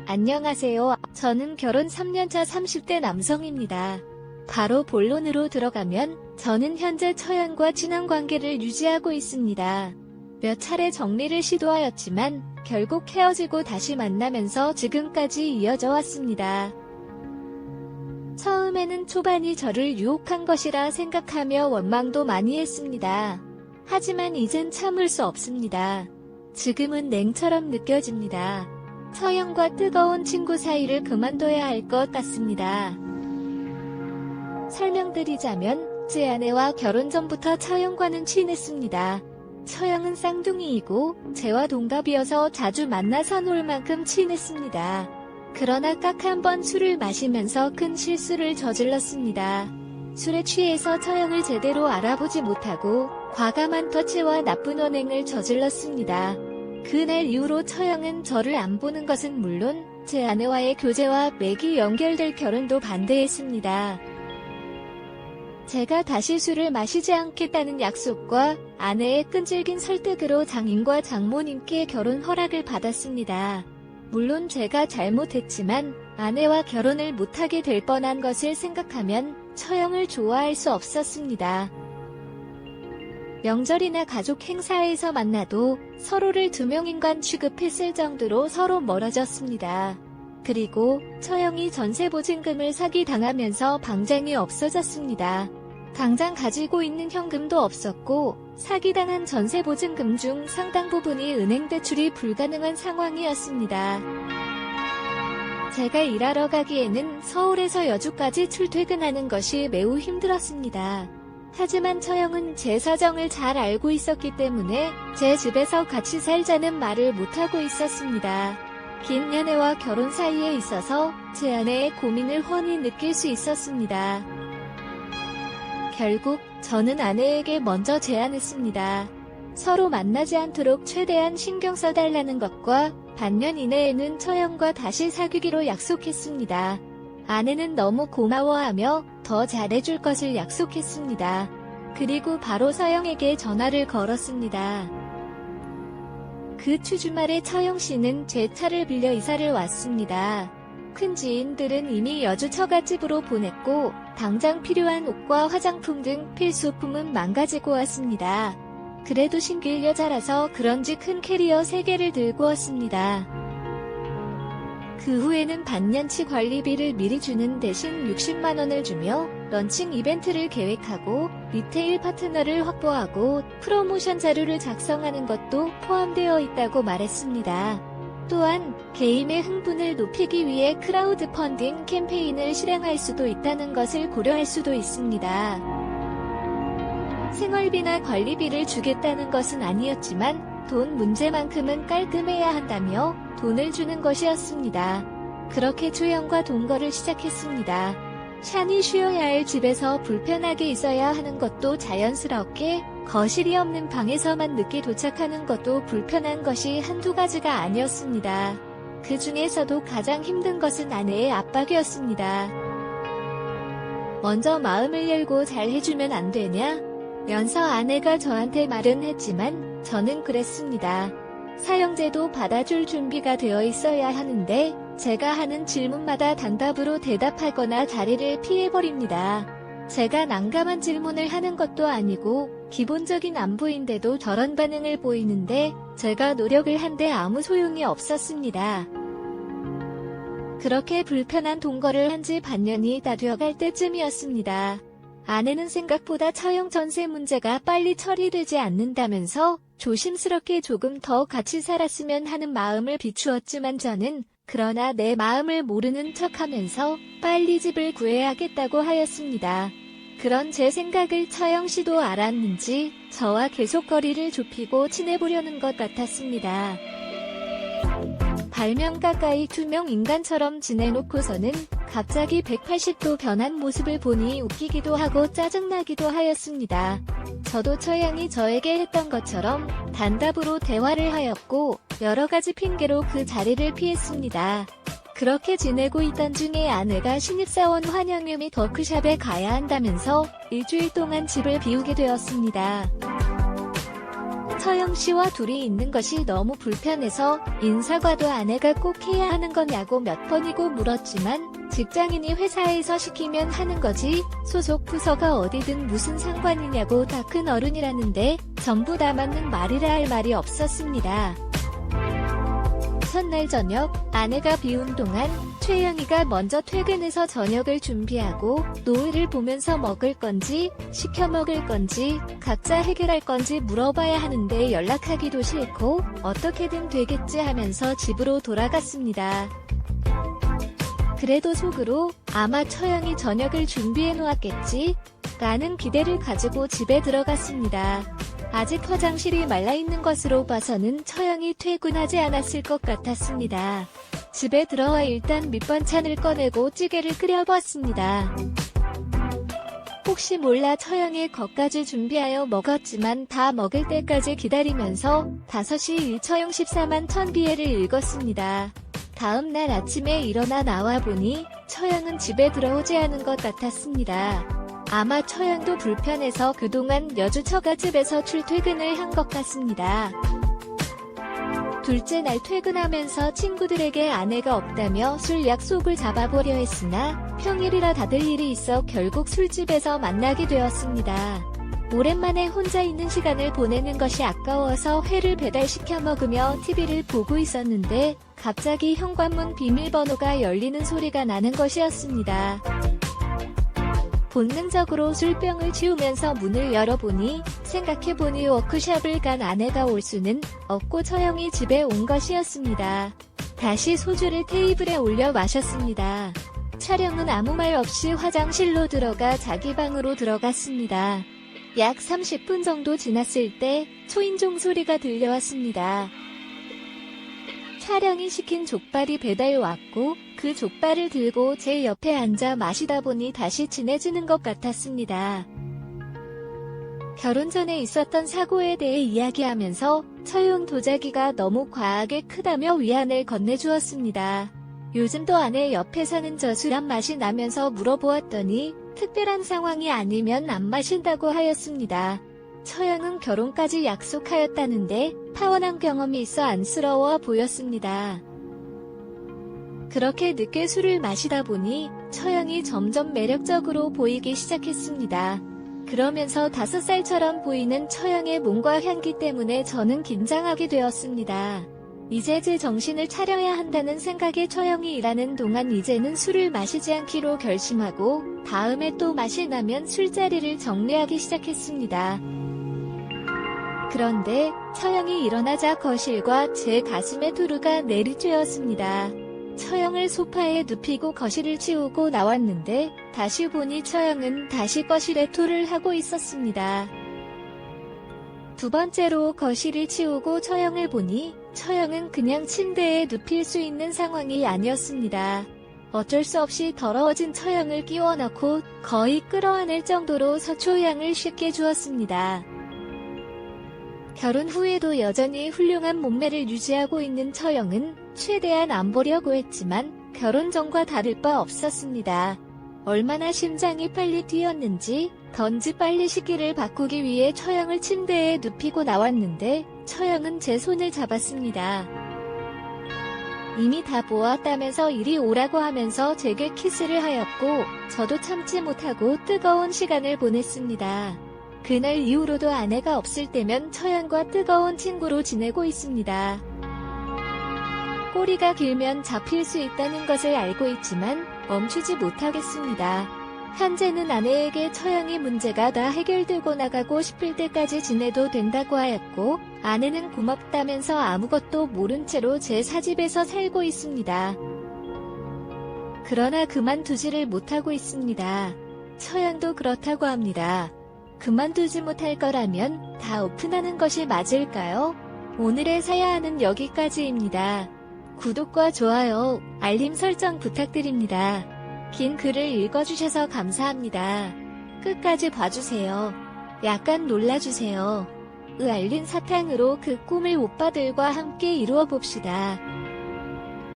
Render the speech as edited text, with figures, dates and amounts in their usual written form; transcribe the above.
안녕하세요. 저는 결혼 3년차 30대 남성입니다. 바로 본론으로 들어가면 저는 현재 처형과 친한 관계를 유지하고 있습니다. 몇 차례 정리를 시도하였지만 결국 헤어지고 다시 만나면서 지금까지 이어져 왔습니다. 처음에는 초반이 저를 유혹한 것이라 생각하며 원망도 많이 했습니다. 하지만 이젠 참을 수 없습니다. 지금은 냉처럼 느껴집니다. 처형과 뜨거운 친구 사이를 그만둬야 할 것 같습니다. 설명드리자면 제 아내와 결혼 전부터 처형과는 친했습니다. 처형은 쌍둥이이고 제와 동갑이어서 자주 만나서 놀 만큼 친했습니다. 그러나 딱 한 번 술을 마시면서 큰 실수를 저질렀습니다. 술에 취해서 처형을 제대로 알아보지 못하고 과감한 터치와 나쁜 언행을 저질렀습니다. 그날 이후로 처형은 저를 안 보는 것은 물론 제 아내와의 교제와 맥이 연결될 결혼도 반대했습니다. 제가 다시 술을 마시지 않겠다는 약속과 아내의 끈질긴 설득으로 장인과 장모님께 결혼 허락을 받았습니다. 물론 제가 잘못했지만 아내와 결혼을 못하게 될 뻔한 것을 생각하면 처형을 좋아할 수 없었습니다. 명절이나 가족 행사에서 만나도 서로를 두명인간 취급했을 정도로 서로 멀어졌습니다. 그리고 처형이 전세보증금을 사기당하면서 방장이 없어졌습니다. 당장 가지고 있는 현금도 없었고 사기당한 전세보증금 중 상당 부분이 은행 대출이 불가능한 상황이었습니다. 제가 일하러 가기에는 서울에서 여주까지 출퇴근하는 것이 매우 힘들었습니다. 하지만 처형은 제 사정을 잘 알고 있었기 때문에 제 집에서 같이 살자는 말을 못하고 있었습니다. 긴 연애와 결혼 사이에 있어서 제 아내의 고민을 훤히 느낄 수 있었습니다. 결국 저는 아내에게 먼저 제안했습니다. 서로 만나지 않도록 최대한 신경 써달라는 것과 반년 이내에는 처형과 다시 사귀기로 약속했습니다. 아내는 너무 고마워하며 더 잘해줄 것을 약속했습니다. 그리고 바로 처형에게 전화를 걸었습니다. 그 주말에 처형 씨는 제 차를 빌려 이사를 왔습니다. 큰 지인들은 이미 여주 처갓집으로 보냈고 당장 필요한 옷과 화장품 등 필수품은 망가지고 왔습니다. 그래도 신길 여자라서 그런지 큰 캐리어 3개를 들고 왔습니다. 그 후에는 반년치 관리비를 미리 주는 대신 60만 원을 주며 런칭 이벤트를 계획하고 리테일 파트너를 확보하고 프로모션 자료를 작성하는 것도 포함되어 있다고 말했습니다. 또한 게임의 흥분을 높이기 위해 크라우드 펀딩 캠페인을 실행할 수도 있다는 것을 고려할 수도 있습니다. 생활비나 관리비를 주겠다는 것은 아니었지만 돈 문제만큼은 깔끔해야 한다며 돈을 주는 것이었습니다. 그렇게 초형과 동거를 시작했습니다. 샤니 쉬어야 할 집에서 불편하게 있어야 하는 것도 자연스럽게 거실이 없는 방에서만 늦게 도착하는 것도 불편한 것이 한두 가지가 아니었습니다. 그 중에서도 가장 힘든 것은 아내의 압박이었습니다. 먼저 마음을 열고 잘 해주면 안 되냐? 면서 아내가 저한테 말은 했지만 저는 그랬습니다. 사형제도 받아줄 준비가 되어 있어야 하는데 제가 하는 질문마다 단답으로 대답하거나 자리를 피해버립니다. 제가 난감한 질문을 하는 것도 아니고 기본적인 안부인데도 저런 반응을 보이는데 제가 노력을 한데 아무 소용이 없었습니다. 그렇게 불편한 동거를 한 지 반년이 다 되어갈 때쯤이었습니다. 아내는 생각보다 처형 전세 문제가 빨리 처리되지 않는다면서 조심스럽게 조금 더 같이 살았으면 하는 마음을 비추었지만 저는 그러나 내 마음을 모르는 척하면서 빨리 집을 구해야겠다고 하였습니다. 그런 제 생각을 처형 씨도 알았는지 저와 계속 거리를 좁히고 친해보려는 것 같았습니다. 발명 가까이 투명 인간처럼 지내놓고서는 갑자기 180도 변한 모습을 보니 웃기기도 하고 짜증나기도 하였습니다. 저도 처형이 저에게 했던 것처럼 단답으로 대화를 하였고 여러 가지 핑계로 그 자리를 피했습니다. 그렇게 지내고 있던 중에 아내가 신입사원 환영회 및 워크숍에 가야 한다면서 일주일 동안 집을 비우게 되었습니다. 처영 씨와 둘이 있는 것이 너무 불편해서 인사과도 아내가 꼭 해야 하는 거냐고 몇 번이고 물었지만 직장인이 회사에서 시키면 하는 거지 소속 부서가 어디든 무슨 상관이냐고 다 큰 어른이라는데 전부 다 맞는 말이라 할 말이 없었습니다. 첫날 저녁, 아내가 비운 동안 최영희가 먼저 퇴근해서 저녁을 준비하고 노을을 보면서 먹을 건지 시켜 먹을 건지 각자 해결할 건지 물어봐야 하는데 연락하기도 싫고 어떻게든 되겠지 하면서 집으로 돌아갔습니다. 그래도 속으로 아마 처영이 저녁을 준비해 놓았겠지? 라는 기대를 가지고 집에 들어갔습니다. 아직 화장실이 말라있는 것으로 봐서는 처영이 퇴근하지 않았을 것 같았습니다. 집에 들어와 일단 밑반찬을 꺼내고 찌개를 끓여봤습니다. 혹시 몰라 처영이 것까지 준비하여 먹었지만 다 먹을 때까지 기다리면서 5시 일처영 14만 천비회를 읽었습니다. 다음날 아침에 일어나 나와보니 처영은 집에 들어오지 않은 것 같았습니다. 아마 처영도 불편해서 그동안 여주 처가집에서 출퇴근을 한 것 같습니다. 둘째 날 퇴근하면서 친구들에게 아내가 없다며 술 약속을 잡아보려 했으나 평일이라 다들 일이 있어 결국 술집에서 만나게 되었습니다. 오랜만에 혼자 있는 시간을 보내는 것이 아까워서 회를 배달시켜 먹으며 TV를 보고 있었는데 갑자기 현관문 비밀번호가 열리는 소리가 나는 것이었습니다. 본능적으로 술병을 치우면서 문을 열어보니 생각해보니 워크숍을 간 아내가 올 수는 없고 처영이 집에 온 것이었습니다. 다시 소주를 테이블에 올려 마셨습니다. 촬영은 아무 말 없이 화장실로 들어가 자기 방으로 들어갔습니다. 약 30분 정도 지났을 때 초인종 소리가 들려왔습니다. 촬영이 시킨 족발이 배달 왔고 그 족발을 들고 제 옆에 앉아 마시다 보니 다시 친해지는 것 같았습니다. 결혼 전에 있었던 사고에 대해 이야기하면서 처용 도자기가 너무 과하게 크다며 위안을 건네주었습니다. 요즘도 아내 옆에 사는 저술한 맛이 나면서 물어보았더니 특별한 상황이 아니면 안 마신다고 하였습니다. 처영은 결혼까지 약속하였다는데 타원한 경험이 있어 안쓰러워 보였습니다. 그렇게 늦게 술을 마시다 보니 처영이 점점 매력적으로 보이기 시작했습니다. 그러면서 5살처럼 보이는 처영의 몸과 향기 때문에 저는 긴장하게 되었습니다. 이제 제 정신을 차려야 한다는 생각에 처영이 일하는 동안 이제는 술을 마시지 않기로 결심하고 다음에 또 맛이 나면 술자리를 정리하기 시작했습니다. 그런데 처영이 일어나자 거실과 제 가슴에 두루가 내리쬐었습니다. 처영을 소파에 눕히고 거실을 치우고 나왔는데 다시 보니 처영은 다시 거실에 토를 하고 있었습니다. 두 번째로 거실을 치우고 처영을 보니 처영은 그냥 침대에 눕힐 수 있는 상황이 아니었습니다. 어쩔 수 없이 더러워진 처영을 끼워 넣고 거의 끌어안을 정도로 서초향을 쉽게 주었습니다. 결혼 후에도 여전히 훌륭한 몸매를 유지하고 있는 처영은 최대한 안 보려고 했지만 결혼 전과 다를 바 없었습니다. 얼마나 심장이 빨리 뛰었는지 던지 빨리 시기를 바꾸기 위해 처영을 침대에 눕히고 나왔는데 처영은 제 손을 잡았습니다. 이미 다 보았다면서 이리 오라고 하면서 제게 키스를 하였고 저도 참지 못하고 뜨거운 시간을 보냈습니다. 그날 이후로도 아내가 없을 때면 처영과 뜨거운 친구로 지내고 있습니다. 꼬리가 길면 잡힐 수 있다는 것을 알고 있지만 멈추지 못하겠습니다. 현재는 아내에게 처영이 문제가 다 해결되고 나가고 싶을 때까지 지내도 된다고 하였고 아내는 고맙다면서 아무것도 모른 채로 제 사집에서 살고 있습니다. 그러나 그만두지를 못하고 있습니다. 처영도 그렇다고 합니다. 그만두지 못할 거라면 다 오픈하는 것이 맞을까요? 오늘의 사야하는 여기까지입니다. 구독과 좋아요, 알림 설정 부탁드립니다. 긴 글을 읽어주셔서 감사합니다. 끝까지 봐주세요. 약간 놀라주세요. 알린 사탕으로 그 꿈을 오빠들과 함께 이루어봅시다.